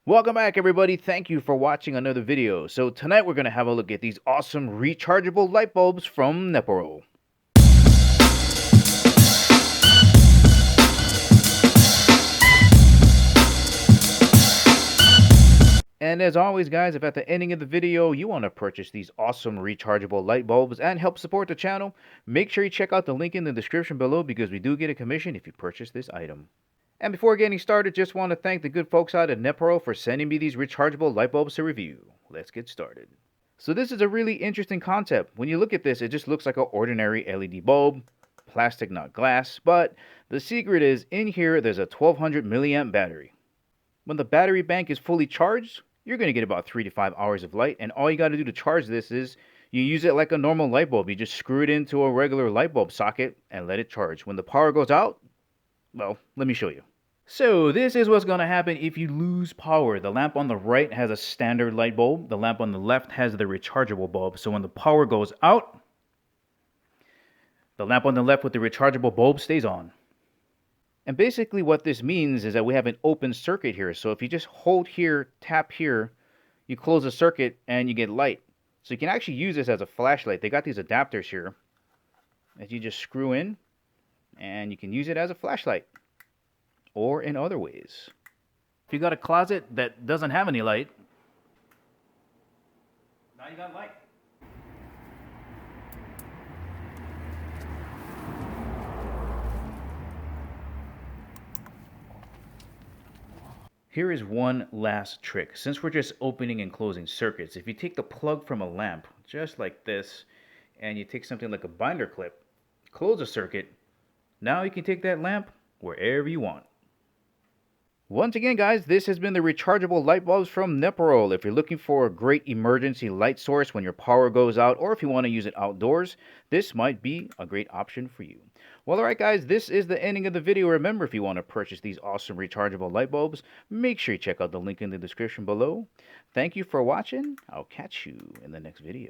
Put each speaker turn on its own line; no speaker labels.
Welcome back, everybody. Thank you for watching another video. So tonight we're going to have a look at these awesome rechargeable light bulbs from Neporal. And as always, guys, if at the ending of the video you want to purchase these awesome rechargeable light bulbs and help support the channel, make sure you check out the link in the description below because we do get a commission if you purchase this item. And before getting started, just want to thank the good folks out at Neporal for sending me these rechargeable light bulbs to review. Let's get started. So this is a really interesting concept. When you look at this, it just looks like an ordinary LED bulb, plastic not glass, but the secret is in here there's a 1200 milliamp battery. When the battery bank is fully charged, you're going to get about 3 to 5 hours of light, and all you got to do to charge this is you use it like a normal light bulb. You just screw it into a regular light bulb socket and let it charge. When the power goes out, well, let me show you. So this is what's going to happen if you lose power. The lamp on the right has a standard light bulb. The lamp on the left has the rechargeable bulb. So when the power goes out, the lamp on the left with the rechargeable bulb stays on. And basically what this means is that we have an open circuit here. So if you just hold here, tap here, you close the circuit and you get light. So you can actually use this as a flashlight. They got these adapters here that you just screw in and you can use it as a flashlight. Or in other ways. If you got a closet that doesn't have any light, now you got light. Here is one last trick. Since we're just opening and closing circuits, if you take the plug from a lamp, just like this, and you take something like a binder clip, close a circuit, now you can take that lamp wherever you want. Once again, guys, this has been the rechargeable light bulbs from Neporal. If you're looking for a great emergency light source when your power goes out, or if you want to use it outdoors, this might be a great option for you. Well, alright guys, this is the ending of the video. Remember, if you want to purchase these awesome rechargeable light bulbs, make sure you check out the link in the description below. Thank you for watching. I'll catch you in the next video.